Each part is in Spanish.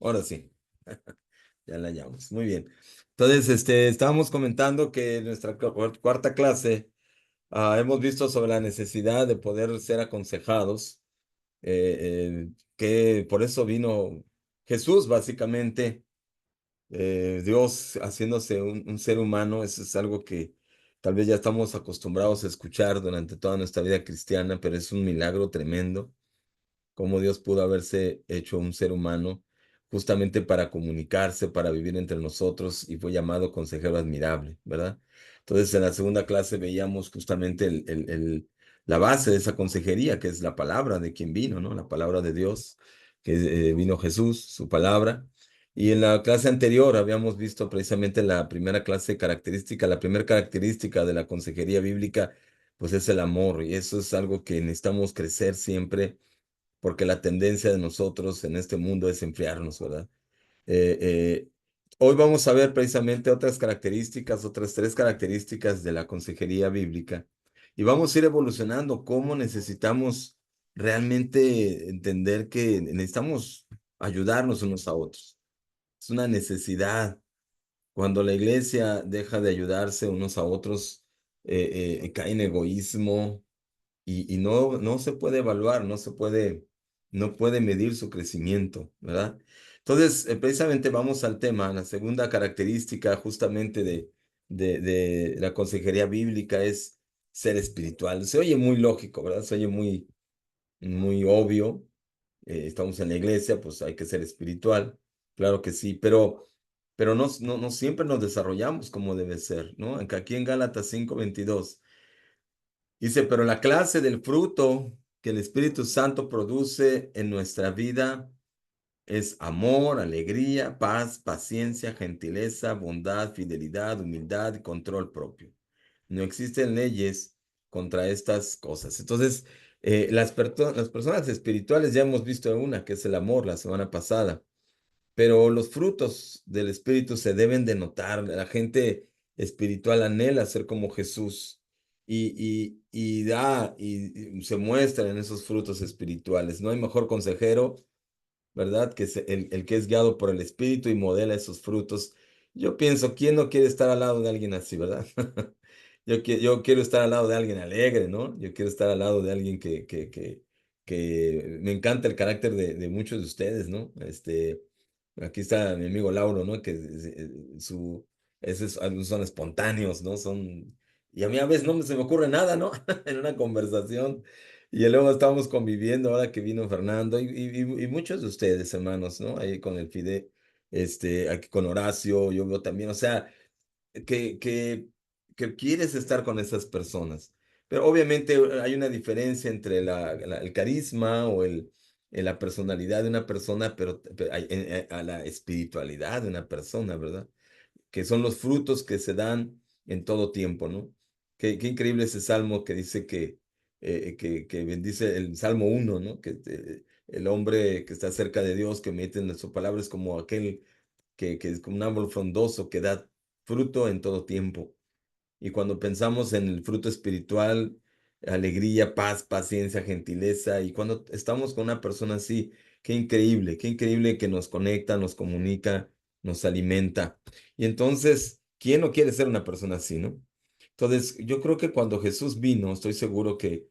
Ahora sí, ya la hallamos. Muy bien. Entonces, estábamos comentando que en nuestra cuarta clase hemos visto sobre la necesidad de poder ser aconsejados, que por eso vino Jesús, básicamente, Dios haciéndose un ser humano. Eso es algo que tal vez ya estamos acostumbrados a escuchar durante toda nuestra vida cristiana, pero es un milagro tremendo cómo Dios pudo haberse hecho un ser humano justamente para comunicarse, para vivir entre nosotros, y fue llamado consejero admirable, ¿verdad? Entonces, en la segunda clase veíamos justamente la base de esa consejería, que es la palabra de quien vino, ¿no? La palabra de Dios, que vino Jesús, su palabra. Y en la clase anterior habíamos visto precisamente la primera clase característica, la primera característica de la consejería bíblica, pues es el amor, y eso es algo que necesitamos crecer siempre porque la tendencia de nosotros en este mundo es enfriarnos, ¿verdad? Eh, eh, Hoy vamos a ver precisamente otras características, otras tres características de la consejería bíblica, y vamos a ir evolucionando cómo necesitamos realmente entender que necesitamos ayudarnos unos a otros. Es una necesidad. Cuando la iglesia deja de ayudarse unos a otros, cae en egoísmo, y no se puede evaluar, no puede medir su crecimiento, ¿verdad? Entonces, precisamente vamos al tema. La segunda característica justamente de la consejería bíblica es ser espiritual. Se oye muy lógico, ¿verdad? Se oye muy obvio. Estamos en la iglesia, pues hay que ser espiritual, claro que sí, pero no siempre nos desarrollamos como debe ser, ¿no? Aquí en Gálatas 5:22 dice, pero la clase del fruto que el Espíritu Santo produce en nuestra vida es amor, alegría, paz, paciencia, gentileza, bondad, fidelidad, humildad y control propio. No existen leyes contra estas cosas. Entonces, las personas espirituales ya hemos visto una, que es el amor, la semana pasada, pero los frutos del Espíritu se deben de notar. La gente espiritual anhela ser como Jesús, y da y se muestra en esos frutos espirituales. No hay mejor consejero, ¿verdad? Que es el que es guiado por el Espíritu y modela esos frutos. Yo pienso, ¿quién no quiere estar al lado de alguien así, verdad? Yo quiero estar al lado de alguien alegre, ¿no? Yo quiero estar al lado de alguien que me encanta el carácter de muchos de ustedes, ¿no? Aquí está mi amigo Lauro, ¿no? Que algunos son espontáneos, ¿no? Y a mí a veces no se me ocurre nada, ¿no? En una conversación. Y luego estamos conviviendo ahora que vino Fernando y muchos de ustedes, hermanos, ¿no? Ahí con el Fide, aquí con Horacio, yo veo también, o sea, que, que, que quieres estar con esas personas. Pero obviamente hay una diferencia entre el carisma o la personalidad de una persona, pero a la espiritualidad de una persona, ¿verdad? Que son los frutos que se dan en todo tiempo, ¿no? Qué increíble ese salmo que dice que bendice el Salmo 1, ¿no? El hombre que está cerca de Dios, que mete en su palabra, es como aquel que es como un árbol frondoso que da fruto en todo tiempo. Y cuando pensamos en el fruto espiritual, alegría, paz, paciencia, gentileza, y cuando estamos con una persona así, qué increíble que nos conecta, nos comunica, nos alimenta. Y entonces, ¿quién no quiere ser una persona así, no? Entonces, yo creo que cuando Jesús vino, estoy seguro que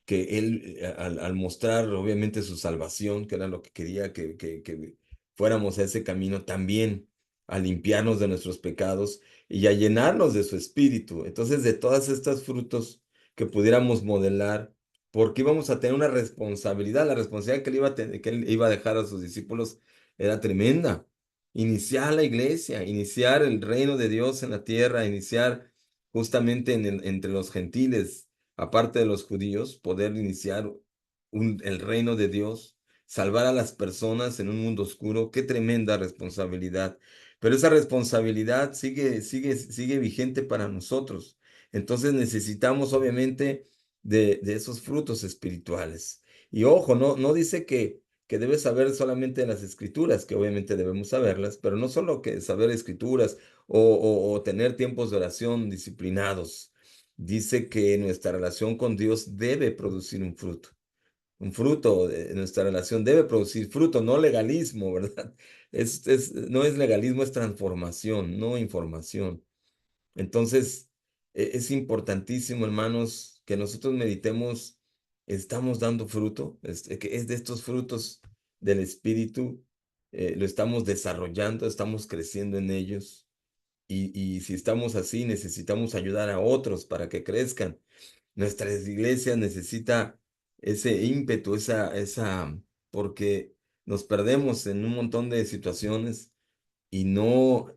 Él, al mostrar obviamente su salvación, que era lo que quería que fuéramos a ese camino, también a limpiarnos de nuestros pecados y a llenarnos de su espíritu. Entonces, de todas estas frutos que pudiéramos modelar, porque íbamos a tener una responsabilidad, la responsabilidad que él iba a dejar a sus discípulos era tremenda. Iniciar la iglesia, iniciar el reino de Dios en la tierra, iniciar justamente entre los gentiles, aparte de los judíos, poder iniciar el reino de Dios, salvar a las personas en un mundo oscuro. Qué tremenda responsabilidad. Pero esa responsabilidad sigue vigente para nosotros. Entonces necesitamos obviamente de esos frutos espirituales. Y ojo, no dice que debes saber solamente de las escrituras, que obviamente debemos saberlas, pero no solo que saber escrituras o tener tiempos de oración disciplinados. Dice que nuestra relación con Dios debe producir un fruto. un fruto, nuestra relación debe producir fruto, no legalismo, ¿verdad? No es legalismo, es transformación, no información. Entonces, es importantísimo, hermanos, que nosotros meditemos, estamos dando fruto, que es de estos frutos del Espíritu, lo estamos desarrollando, estamos creciendo en ellos. Y si estamos así, necesitamos ayudar a otros para que crezcan. Nuestras iglesias necesita ese ímpetu, porque nos perdemos en un montón de situaciones y no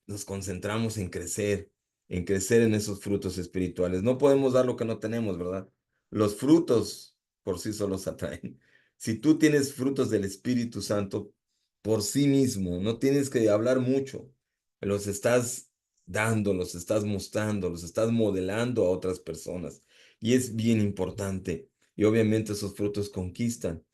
nos concentramos en crecer en esos frutos espirituales. No podemos dar lo que no tenemos, ¿verdad? Los frutos por sí solos atraen. Si tú tienes frutos del Espíritu Santo por sí mismo, no tienes que hablar mucho, los estás dando, los estás mostrando, los estás modelando a otras personas. Y es bien importante. Y obviamente esos frutos conquistan.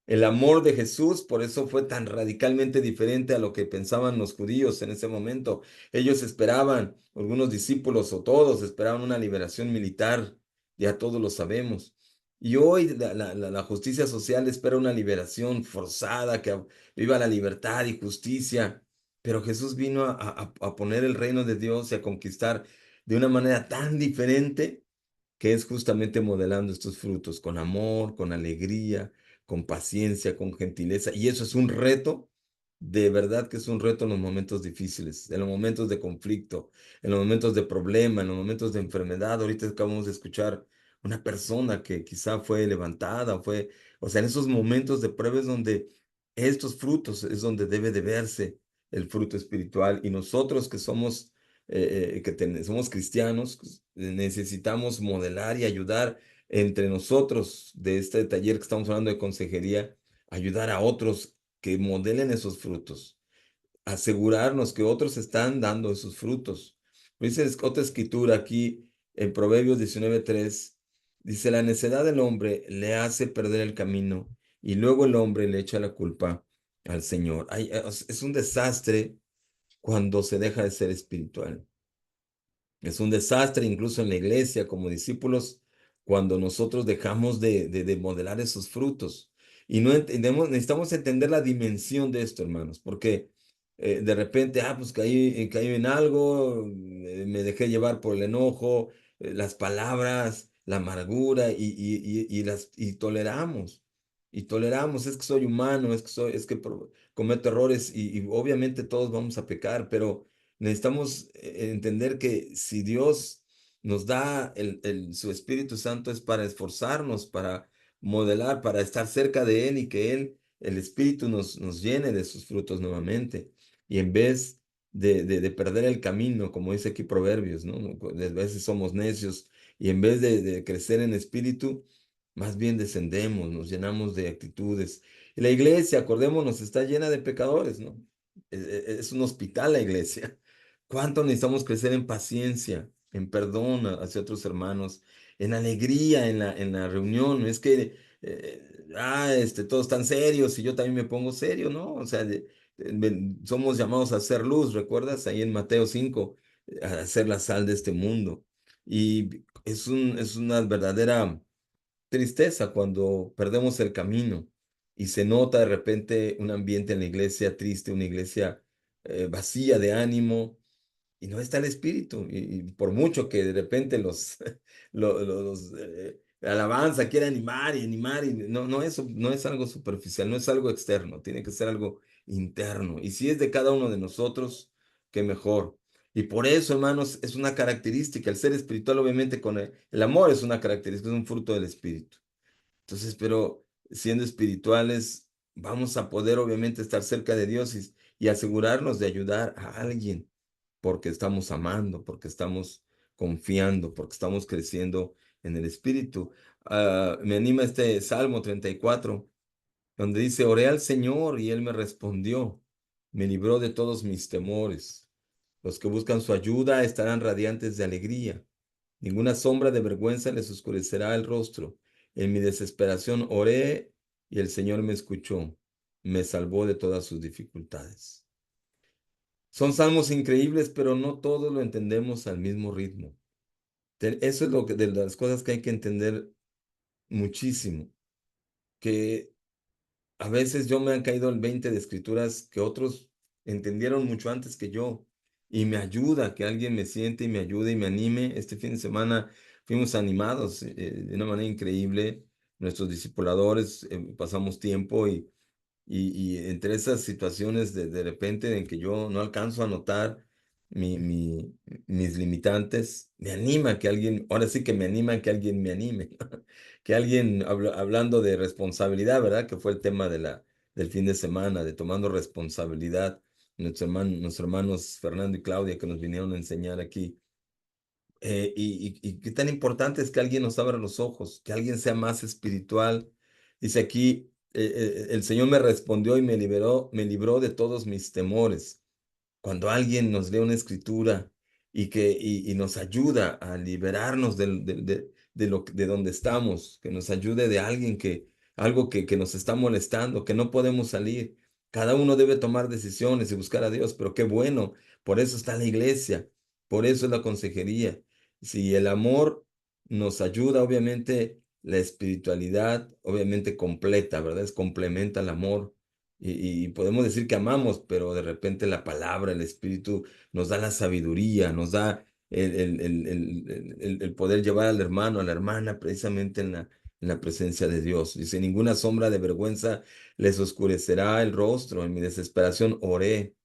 El amor de Jesús, por eso fue tan radicalmente diferente a lo que pensaban los judíos en ese momento. Ellos esperaban, algunos discípulos o todos esperaban una liberación militar, ya todos lo sabemos. Y hoy la justicia social espera una liberación forzada, que viva la libertad y justicia. Pero Jesús vino a poner el reino de Dios y a conquistar de una manera tan diferente que es justamente modelando estos frutos con amor, con alegría, con paciencia, con gentileza. Y eso es un reto, de verdad que es un reto en los momentos difíciles, en los momentos de conflicto, en los momentos de problema, en los momentos de enfermedad. Ahorita acabamos de escuchar una persona que quizá fue levantada, o sea, en esos momentos de prueba es donde estos frutos es donde debe de verse el fruto espiritual. Y nosotros que somos somos cristianos, pues, necesitamos modelar y ayudar entre nosotros de este taller que estamos hablando de consejería, ayudar a otros que modelen esos frutos, asegurarnos que otros están dando esos frutos. Dice otra escritura aquí en Proverbios 19:3, dice, la necedad del hombre le hace perder el camino y luego el hombre le echa la culpa al Señor. Es un desastre cuando se deja de ser espiritual. Es un desastre incluso en la iglesia como discípulos cuando nosotros dejamos de modelar esos frutos. Y no entendemos, necesitamos entender la dimensión de esto, hermanos, porque de repente, pues caí en algo, me dejé llevar por el enojo, las palabras, la amargura y toleramos. Y toleramos, es que soy humano, es que cometo errores y obviamente todos vamos a pecar, pero necesitamos entender que si Dios nos da su Espíritu Santo es para esforzarnos, para modelar, para estar cerca de Él y que Él, el Espíritu, nos llene de sus frutos nuevamente. Y en vez de perder el camino, como dice aquí Proverbios, ¿no? A veces somos necios y en vez de crecer en espíritu, más bien descendemos, nos llenamos de actitudes. Y la iglesia, acordémonos, está llena de pecadores, ¿no? Es un hospital la iglesia. ¿Cuánto necesitamos crecer en paciencia, en perdón hacia otros hermanos, en alegría en la reunión? Es que, todos están serios y yo también me pongo serio, ¿no? O sea, somos llamados a hacer luz, ¿recuerdas? Ahí en Mateo 5, a hacer la sal de este mundo. Y es una verdadera tristeza cuando perdemos el camino y se nota de repente un ambiente en la iglesia triste, una iglesia vacía de ánimo y no está el espíritu. Y por mucho que de repente alabanza quiere animar, y no es algo superficial, no es algo externo, tiene que ser algo interno. Y si es de cada uno de nosotros, qué mejor. Y por eso, hermanos, es una característica, el ser espiritual, obviamente, con el amor es una característica, es un fruto del espíritu. Entonces, pero siendo espirituales, vamos a poder obviamente estar cerca de Dios y asegurarnos de ayudar a alguien, porque estamos amando, porque estamos confiando, porque estamos creciendo en el espíritu. Me anima este Salmo 34, donde dice, oré al Señor y Él me respondió, me libró de todos mis temores. Los que buscan su ayuda estarán radiantes de alegría. Ninguna sombra de vergüenza les oscurecerá el rostro. En mi desesperación oré y el Señor me escuchó, me salvó de todas sus dificultades. Son salmos increíbles, pero no todos lo entendemos al mismo ritmo. Eso es de las cosas que hay que entender muchísimo. que a veces yo me han caído el 20 de escrituras que otros entendieron mucho antes que yo y me ayuda que alguien me siente y me ayude y me anime. Este fin de semana fuimos animados de una manera increíble. Nuestros discipuladores pasamos tiempo y entre esas situaciones de repente en que yo no alcanzo a notar mis limitantes, me anima que alguien, ahora sí que me anima que alguien me anime, que alguien, hablando de responsabilidad, ¿verdad? Que fue el tema del fin de semana, de tomando responsabilidad, nuestros hermanos Fernando y Claudia que nos vinieron a enseñar aquí. Y qué tan importante es que alguien nos abra los ojos, que alguien sea más espiritual. Dice aquí, el Señor me respondió y me libró de todos mis temores. Cuando alguien nos lee una escritura y nos ayuda a liberarnos de donde estamos, que nos ayude de alguien algo que nos está molestando, que no podemos salir. Cada uno debe tomar decisiones y buscar a Dios, pero qué bueno, por eso está la iglesia, por eso es la consejería. Si el amor nos ayuda, obviamente la espiritualidad, obviamente completa, ¿verdad? Es complementa al amor y podemos decir que amamos, pero de repente la palabra, el Espíritu nos da la sabiduría, nos da el poder llevar al hermano, a la hermana, precisamente en la presencia de Dios. Dice, ninguna sombra de vergüenza les oscurecerá el rostro. En mi desesperación oré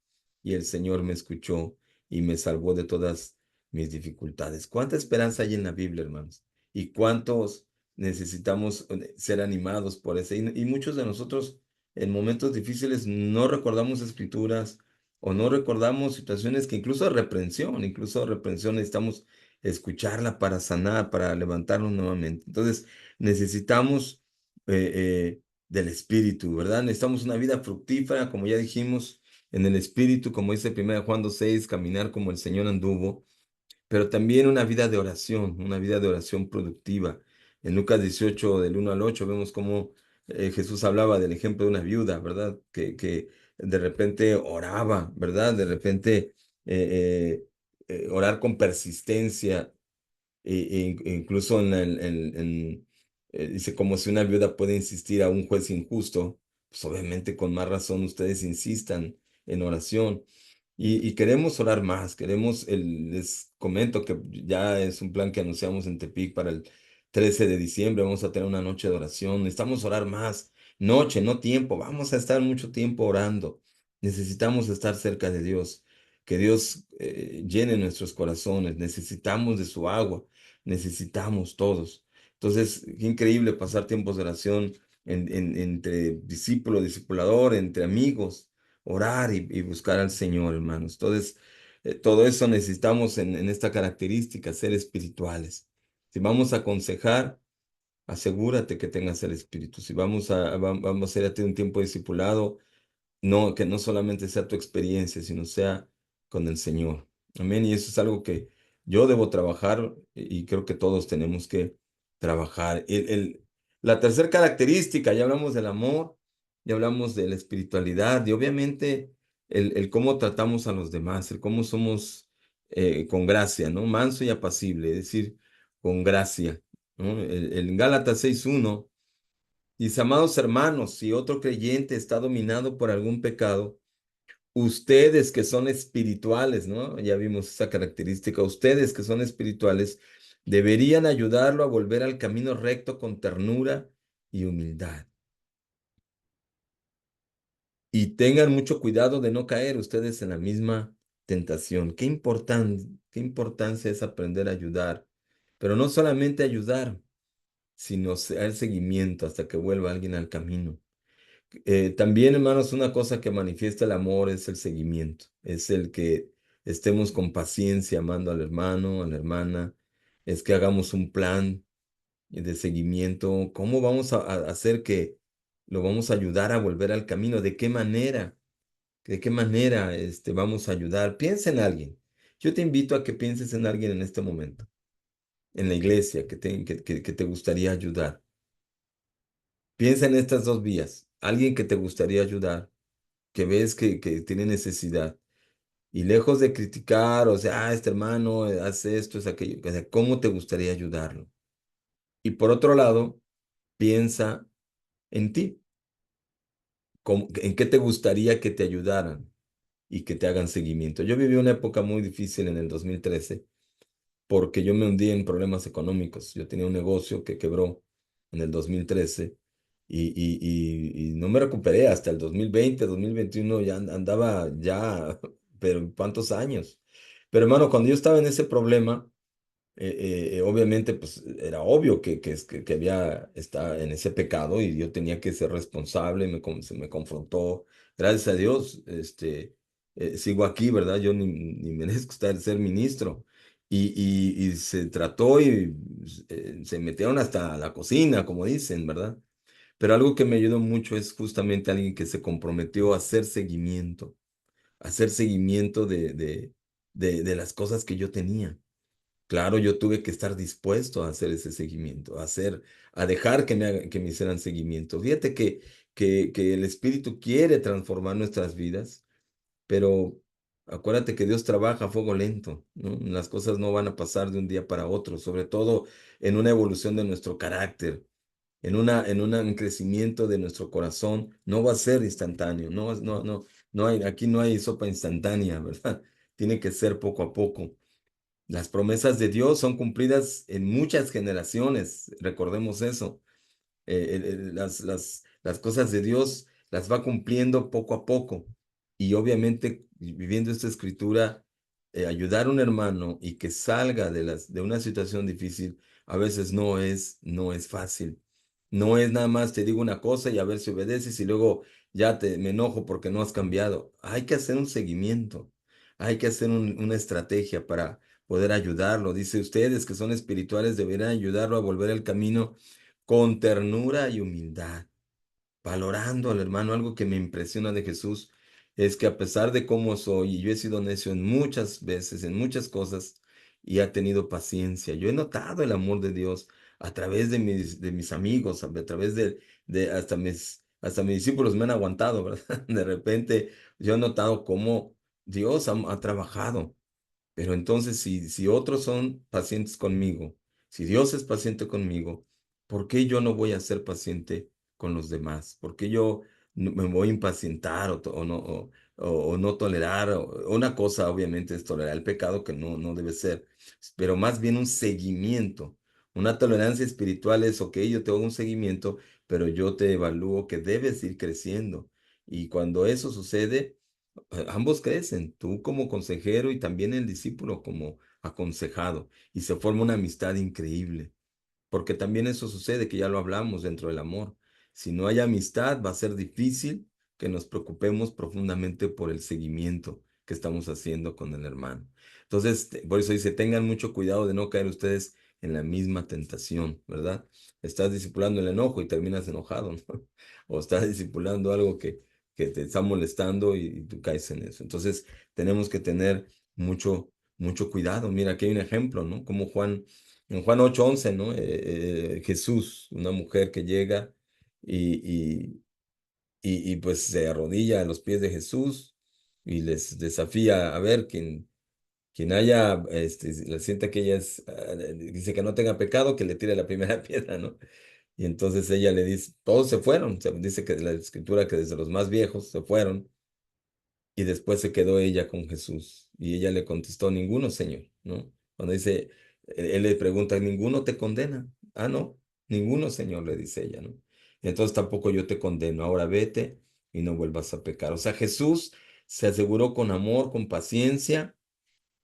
y el Señor me escuchó y me salvó de todas mis dificultades. ¿Cuánta esperanza hay en la Biblia, hermanos? ¿Y cuántos necesitamos ser animados por ese? Y muchos de nosotros en momentos difíciles no recordamos escrituras o no recordamos situaciones que incluso reprensión necesitamos escucharla para sanar, para levantarnos nuevamente. Entonces necesitamos del Espíritu, ¿verdad? Necesitamos una vida fructífera, como ya dijimos, en el Espíritu, como dice 1 Juan 2:6, caminar como el Señor anduvo, pero también una vida de oración productiva. En Lucas 18, del 1 al 8, vemos cómo Jesús hablaba del ejemplo de una viuda, ¿verdad? Que de repente oraba, ¿verdad? De repente orar con persistencia, incluso dice como si una viuda puede insistir a un juez injusto, pues obviamente con más razón ustedes insistan en oración. Y queremos orar más, les comento que ya es un plan que anunciamos en Tepic para el 13 de diciembre, vamos a tener una noche de oración, necesitamos orar más, noche, no tiempo, vamos a estar mucho tiempo orando, necesitamos estar cerca de Dios, que Dios llene nuestros corazones, necesitamos de su agua, necesitamos todos. Entonces, qué increíble pasar tiempos de oración entre discípulo, discipulador, entre amigos, orar y buscar al Señor, hermanos. Entonces, todo eso necesitamos en esta característica, ser espirituales. Si vamos a aconsejar, asegúrate que tengas el Espíritu. Si vamos a hacer a ti un tiempo discipulado, no, que no solamente sea tu experiencia, sino sea con el Señor. Amén. Y eso es algo que yo debo trabajar y creo que todos tenemos que trabajar. La tercera característica, ya hablamos del amor, ya hablamos de la espiritualidad y obviamente el cómo tratamos a los demás, el cómo somos con gracia, ¿no? Manso y apacible, es decir, con gracia, ¿no? El Gálatas 6:1 dice, amados hermanos, si otro creyente está dominado por algún pecado, ustedes que son espirituales, ¿no? Ya vimos esa característica, ustedes que son espirituales, deberían ayudarlo a volver al camino recto con ternura y humildad. Y tengan mucho cuidado de no caer ustedes en la misma tentación. Qué importancia es aprender a ayudar, pero no solamente ayudar, sino dar seguimiento hasta que vuelva alguien al camino. También, hermanos, una cosa que manifiesta el amor es el seguimiento, es el que estemos con paciencia amando al hermano, a la hermana, es que hagamos un plan de seguimiento, cómo vamos a hacer que lo vamos a ayudar a volver al camino, de qué manera vamos a ayudar. Piensa en alguien. Yo te invito a que pienses en alguien en este momento, en la iglesia que te gustaría ayudar. Piensa en estas dos vías, alguien que te gustaría ayudar que ves que tiene necesidad. Y lejos de criticar, o sea, este hermano hace esto, es aquello, o sea, ¿cómo te gustaría ayudarlo? Y por otro lado, piensa en ti. ¿En qué te gustaría que te ayudaran y que te hagan seguimiento? Yo viví una época muy difícil en el 2013 porque yo me hundí en problemas económicos. Yo tenía un negocio que quebró en el 2013 y no me recuperé hasta el 2020, 2021, ya andaba ya, pero ¿cuántos años? Pero hermano, cuando yo estaba en ese problema, obviamente, pues era obvio que había estaba en ese pecado y yo tenía que ser responsable, se me confrontó. Gracias a Dios, sigo aquí, ¿verdad? Yo ni merezco ser ministro. Y se trató y se metieron hasta la cocina, como dicen, ¿verdad? Pero algo que me ayudó mucho es justamente alguien que se comprometió a hacer seguimiento de las cosas que yo tenía. Claro, yo tuve que estar dispuesto a hacer ese seguimiento, a dejar que me hicieran seguimiento. Fíjate que el Espíritu quiere transformar nuestras vidas, pero acuérdate que Dios trabaja a fuego lento, ¿no? Las cosas no van a pasar de un día para otro, sobre todo en una evolución de nuestro carácter, un crecimiento de nuestro corazón. No va a ser instantáneo, aquí no hay sopa instantánea, ¿verdad? Tiene que ser poco a poco. Las promesas de Dios son cumplidas en muchas generaciones, recordemos eso. Las cosas de Dios las va cumpliendo poco a poco. Y obviamente, viviendo esta escritura, ayudar a un hermano y que salga de una situación difícil, a veces no es fácil. No es nada más te digo una cosa y a ver si obedeces y luego me enojo porque no has cambiado. Hay que hacer un seguimiento, hay que hacer una estrategia para poder ayudarlo. Dice, ustedes que son espirituales deberán ayudarlo a volver al camino con ternura y humildad, valorando al hermano. Algo que me impresiona de Jesús es que a pesar de cómo soy, y yo he sido necio en muchas veces, en muchas cosas, y ha tenido paciencia. Yo he notado el amor de Dios a través de mis amigos, a través de hasta mis discípulos me han aguantado, ¿verdad? De repente yo he notado cómo Dios ha trabajado. Pero entonces, si otros son pacientes conmigo, si Dios es paciente conmigo, ¿por qué yo no voy a ser paciente con los demás? ¿Por qué yo me voy a impacientar o no tolerar? Una cosa obviamente es tolerar el pecado, que no debe ser, pero más bien un seguimiento. Una tolerancia espiritual es, ok, yo te hago un seguimiento, pero yo te evalúo que debes ir creciendo. Y cuando eso sucede, ambos crecen, tú como consejero y también el discípulo como aconsejado, y se forma una amistad increíble, porque también eso sucede, que ya lo hablamos dentro del amor. Si no hay amistad, va a ser difícil que nos preocupemos profundamente por el seguimiento que estamos haciendo con el hermano. Entonces, por eso dice, tengan mucho cuidado de no caer ustedes en la misma tentación, ¿verdad? Estás discipulando el enojo y terminas enojado, ¿no? O estás discipulando algo que te está molestando y tú caes en eso. Entonces, tenemos que tener mucho cuidado. Mira, aquí hay un ejemplo, ¿no? Como en Juan 8:11, ¿no? Jesús, una mujer que llega y, pues se arrodilla a los pies de Jesús y les desafía a ver quien haya, le sienta que ella dice que no tenga pecado, que le tire la primera piedra, ¿no? Y entonces ella le dice, todos se fueron, dice que la escritura que desde los más viejos se fueron y después se quedó ella con Jesús. Y ella le contestó, ninguno, Señor, ¿no? Cuando dice, él le pregunta, ¿ninguno te condena? Ah, no, ninguno, Señor, le dice ella, ¿no? Entonces tampoco yo te condeno. Ahora vete y no vuelvas a pecar. O sea, Jesús se aseguró con amor, con paciencia,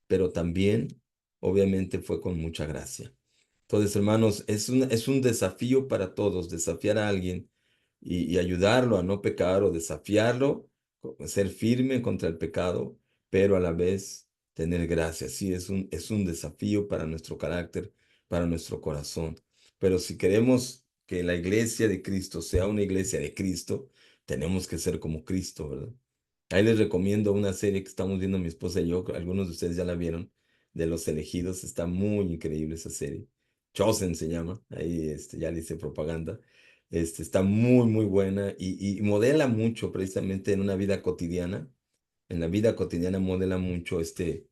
pero también, obviamente, fue con mucha gracia. Entonces, hermanos, es un desafío para todos, desafiar a alguien y ayudarlo a no pecar o desafiarlo, ser firme contra el pecado, pero a la vez tener gracia. Sí, es un desafío para nuestro carácter, para nuestro corazón. Pero si queremos que la iglesia de Cristo sea una iglesia de Cristo, tenemos que ser como Cristo, ¿verdad? Ahí les recomiendo una serie que estamos viendo mi esposa y yo, algunos de ustedes ya la vieron, de Los Elegidos. Está muy increíble esa serie. Chosen se llama, ahí ya le hice propaganda. Está muy buena y modela mucho precisamente en una vida cotidiana. En la vida cotidiana modela mucho este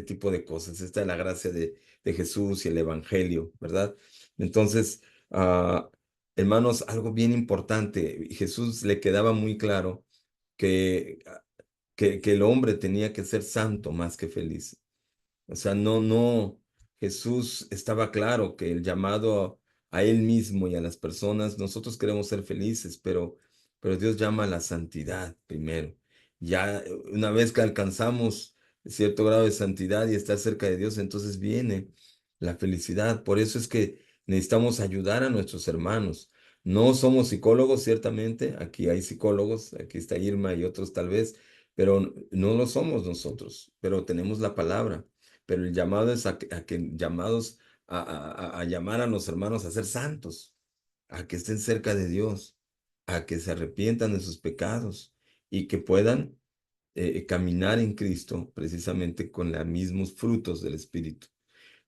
tipo de cosas. Esta es la gracia de Jesús y el Evangelio, ¿verdad? Entonces, ah, hermanos, algo bien importante. Jesús le quedaba muy claro que, que el hombre tenía que ser santo más que feliz. O sea, no, Jesús estaba claro que el llamado a él mismo y a las personas, nosotros queremos ser felices, pero Dios llama a la santidad primero. Ya una vez que alcanzamos cierto grado de santidad y estar cerca de Dios, entonces viene la felicidad. Por eso es que necesitamos ayudar a nuestros hermanos. No somos psicólogos, ciertamente. Aquí hay psicólogos, aquí está Irma y otros tal vez, pero no lo somos nosotros, pero tenemos la palabra. Pero el llamado es a que llamados a llamar a los hermanos a ser santos, a que estén cerca de Dios, a que se arrepientan de sus pecados y que puedan caminar en Cristo precisamente con los mismos frutos del Espíritu.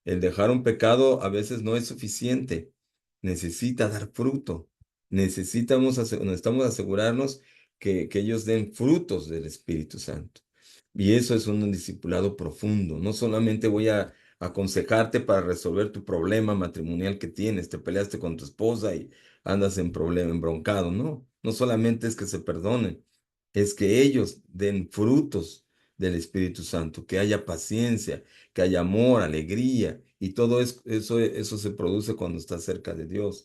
El dejar un pecado a veces no es suficiente, necesita dar fruto. Necesitamos asegurarnos que ellos den frutos del Espíritu Santo. Y eso es un discipulado profundo. No solamente voy a aconsejarte para resolver tu problema matrimonial que tienes, te peleaste con tu esposa y andas en problema, embroncado. No, no solamente es que se perdonen, es que ellos den frutos del Espíritu Santo, que haya paciencia, que haya amor, alegría, y todo eso se produce cuando estás cerca de Dios.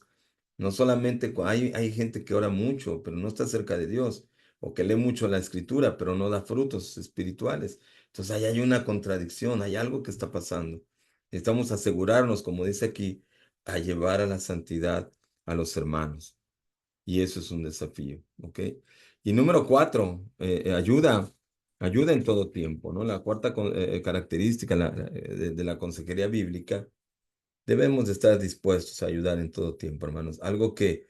No solamente hay gente que ora mucho, pero no está cerca de Dios, o que lee mucho la escritura, pero no da frutos espirituales. Entonces ahí hay una contradicción, hay algo que está pasando. Necesitamos asegurarnos, como dice aquí, a llevar a la santidad a los hermanos. Y eso es un desafío, ¿ok? Y número cuatro, ayuda en todo tiempo, ¿no? La cuarta característica de la consejería bíblica, debemos de estar dispuestos a ayudar en todo tiempo, hermanos. Algo que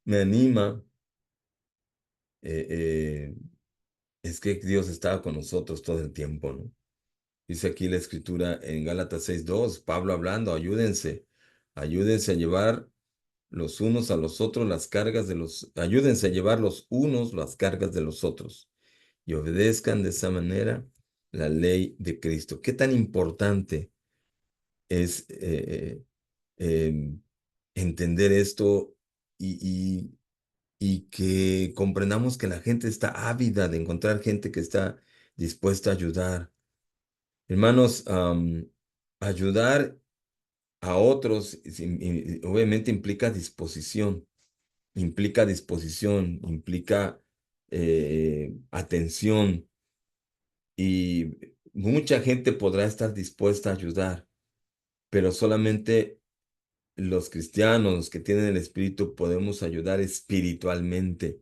me anima eh, eh, es que Dios está con nosotros todo el tiempo, ¿no? Dice aquí la escritura en Gálatas 6:2, Pablo hablando, ayúdense a llevar los unos a los otros las cargas de ayúdense a llevar los unos las cargas de los otros y obedezcan de esa manera la ley de Cristo. ¿Qué tan importante es entender esto y, y, y que comprendamos que la gente está ávida de encontrar gente que está dispuesta a ayudar? Hermanos, ayudar a otros obviamente implica disposición, implica atención y mucha gente podrá estar dispuesta a ayudar, pero solamente los cristianos, los que tienen el Espíritu, podemos ayudar espiritualmente.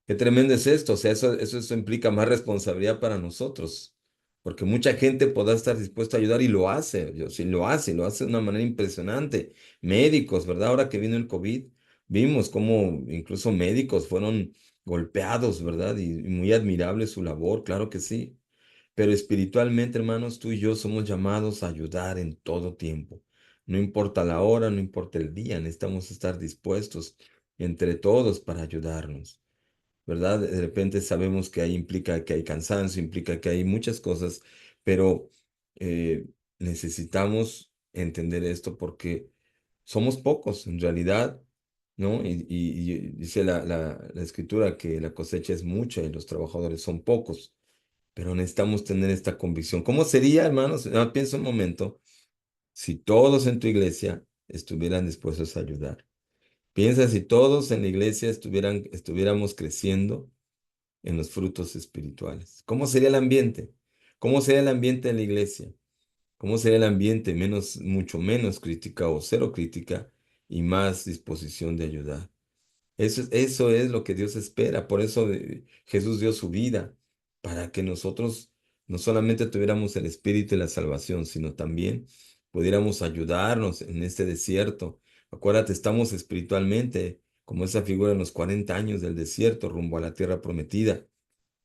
Qué tremendo es esto, o sea, eso implica más responsabilidad para nosotros, porque mucha gente podrá estar dispuesta a ayudar y lo hace, sí lo hace de una manera impresionante. Médicos, ¿verdad? Ahora que vino el COVID, vimos cómo incluso médicos fueron golpeados, ¿verdad? Y muy admirable su labor, claro que sí. Pero espiritualmente, hermanos, tú y yo somos llamados a ayudar en todo tiempo. No importa la hora, no importa el día, necesitamos estar dispuestos entre todos para ayudarnos. ¿Verdad? De repente sabemos que ahí implica que hay cansancio, implica que hay muchas cosas, pero eh, necesitamos entender esto porque somos pocos en realidad, ¿no? Y dice la escritura que la cosecha es mucha y los trabajadores son pocos, pero necesitamos tener esta convicción. ¿Cómo sería, hermanos? Piensa un momento, si todos en tu iglesia estuvieran dispuestos a ayudar. Piensa si todos en la iglesia estuviéramos creciendo en los frutos espirituales. ¿Cómo sería el ambiente? ¿Cómo sería el ambiente de la iglesia? ¿Cómo sería el ambiente mucho menos crítica o cero crítica y más disposición de ayudar? Eso es lo que Dios espera. Por eso Jesús dio su vida, para que nosotros no solamente tuviéramos el espíritu y la salvación, sino también pudiéramos ayudarnos en este desierto. Acuérdate, estamos espiritualmente como esa figura en los 40 años del desierto rumbo a la tierra prometida.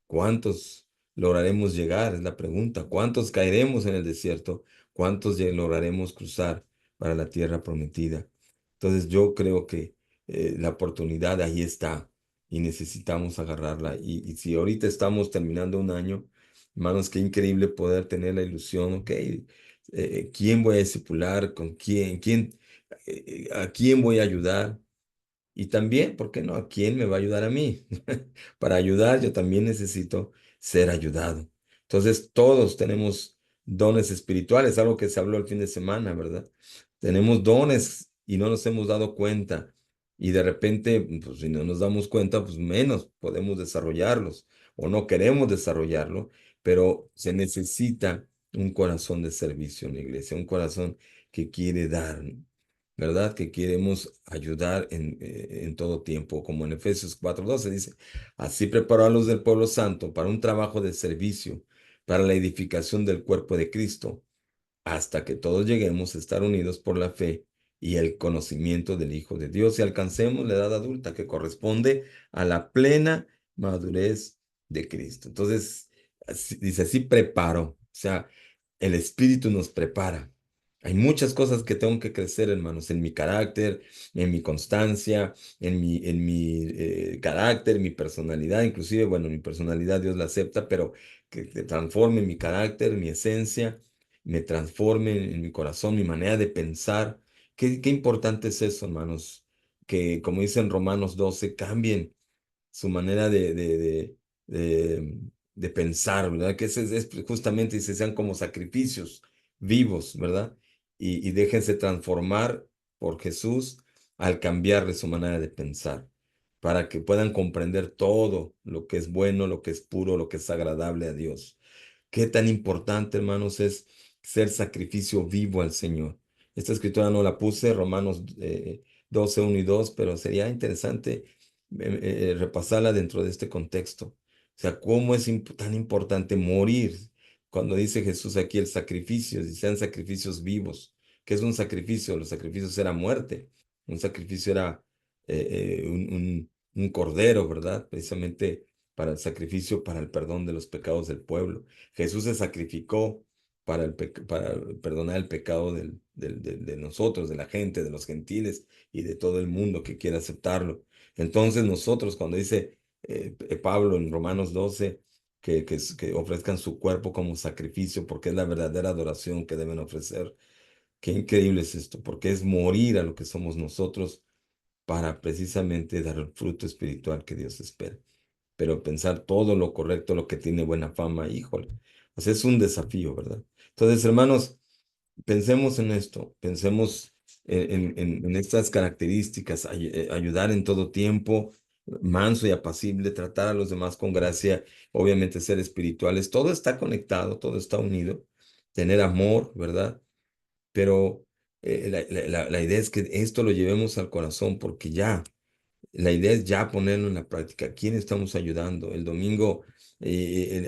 ¿Cuántos lograremos llegar? Es la pregunta. ¿Cuántos caeremos en el desierto? ¿Cuántos lograremos cruzar para la tierra prometida? Entonces yo creo que la oportunidad ahí está y necesitamos agarrarla. Y si ahorita estamos terminando un año, hermanos, qué increíble poder tener la ilusión, ok, ¿quién voy a discipular? ¿Con quién? ¿A quién voy a ayudar? Y también, ¿por qué no? ¿A quién me va a ayudar a mí? Para ayudar, yo también necesito ser ayudado. Entonces, todos tenemos dones espirituales, algo que se habló el fin de semana, ¿verdad? Tenemos dones y no nos hemos dado cuenta. Y de repente, pues si no nos damos cuenta, pues menos podemos desarrollarlos o no queremos desarrollarlo, pero se necesita un corazón de servicio en la iglesia, un corazón que quiere dar, ¿verdad? Que queremos ayudar en todo tiempo, como en Efesios 4:12 dice, así preparó a los del pueblo santo para un trabajo de servicio, para la edificación del cuerpo de Cristo, hasta que todos lleguemos a estar unidos por la fe y el conocimiento del Hijo de Dios y alcancemos la edad adulta que corresponde a la plena madurez de Cristo. Entonces, dice, así preparo, o sea, el Espíritu nos prepara. Hay muchas cosas que tengo que crecer, hermanos, en mi carácter, en mi constancia, en mi carácter, mi personalidad, inclusive, bueno, mi personalidad Dios la acepta, pero que transforme mi carácter, mi esencia, me transforme en mi corazón, mi manera de pensar. Qué importante es eso, hermanos, que como dice en Romanos 12 cambien su manera de, de pensar, ¿verdad? Que ese es justamente, dice, sean como sacrificios vivos, ¿verdad? Y déjense transformar por Jesús al cambiarle su manera de pensar, para que puedan comprender todo lo que es bueno, lo que es puro, lo que es agradable a Dios. Qué tan importante, hermanos, es ser sacrificio vivo al Señor. Esta escritura no la puse, Romanos 12, 1 y 2, pero sería interesante repasarla dentro de este contexto. O sea, cómo es tan importante morir. Cuando dice Jesús aquí el sacrificio, y sean sacrificios vivos. ¿Qué es un sacrificio? Los sacrificios era muerte. Un sacrificio era un cordero, ¿verdad? Precisamente para el sacrificio, para el perdón de los pecados del pueblo. Jesús se sacrificó para perdonar el pecado de nosotros, de la gente, de los gentiles y de todo el mundo que quiera aceptarlo. Entonces nosotros, cuando dice Pablo en Romanos 12, que ofrezcan su cuerpo como sacrificio, porque es la verdadera adoración que deben ofrecer. Qué increíble es esto, porque es morir a lo que somos nosotros para precisamente dar el fruto espiritual que Dios espera. Pero pensar todo lo correcto, lo que tiene buena fama, híjole, pues es un desafío, ¿verdad? Entonces, hermanos, pensemos en esto, pensemos en estas características, ayudar en todo tiempo, manso y apacible, tratar a los demás con gracia, obviamente ser espirituales, todo está conectado, todo está unido, tener amor, ¿verdad? Pero la idea es que esto lo llevemos al corazón porque ya. La idea es ya ponerlo en la práctica. ¿A quién estamos ayudando? El domingo,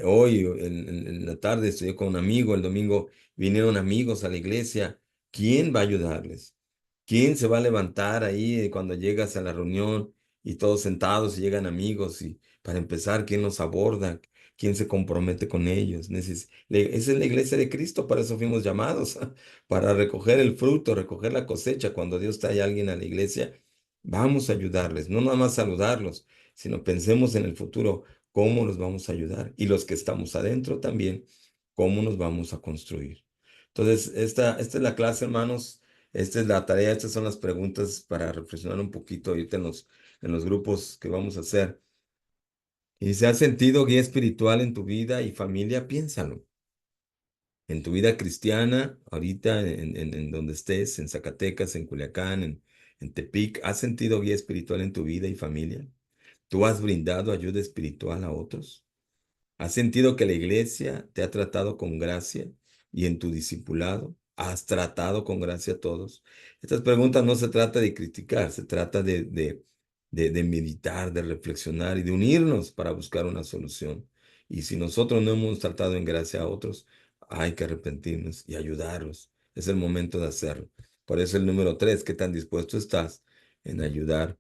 hoy, en la tarde, estudié con un amigo. El domingo vinieron amigos a la iglesia. ¿Quién va a ayudarles? ¿Quién se va a levantar ahí cuando llegas a la reunión y todos sentados y llegan amigos? Y para empezar, ¿quién los aborda? ¿Quién se compromete con ellos? Esa es la iglesia de Cristo, para eso fuimos llamados, para recoger el fruto, recoger la cosecha. Cuando Dios trae a alguien a la iglesia, vamos a ayudarles, no nada más saludarlos, sino pensemos en el futuro, cómo los vamos a ayudar. Y los que estamos adentro también, cómo nos vamos a construir. Entonces, esta es la clase, hermanos. Esta es la tarea, estas son las preguntas para reflexionar un poquito ahorita en los grupos que vamos a hacer. Y si has sentido guía espiritual en tu vida y familia, piénsalo. En tu vida cristiana, ahorita en donde estés, en Zacatecas, en Culiacán, en Tepic, ¿has sentido guía espiritual en tu vida y familia? ¿Tú has brindado ayuda espiritual a otros? ¿Has sentido que la iglesia te ha tratado con gracia y en tu discipulado has tratado con gracia a todos? Estas preguntas no se trata de criticar, se trata de meditar, de reflexionar y de unirnos para buscar una solución. Y si nosotros no hemos tratado en gracia a otros, hay que arrepentirnos y ayudarlos. Es el momento de hacerlo. Por eso el número 3, ¿qué tan dispuesto estás en ayudar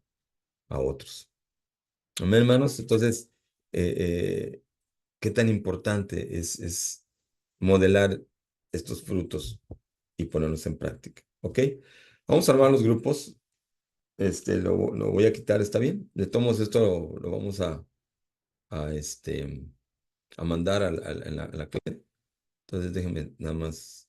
a otros? Amén, hermanos. Entonces, eh, eh, qué tan importante es modelar estos frutos y ponerlos en práctica. ¿Ok? Vamos a armar los grupos. Lo voy a quitar, ¿está bien? De todos modos, esto lo vamos a mandar en la clase. Entonces, déjenme nada más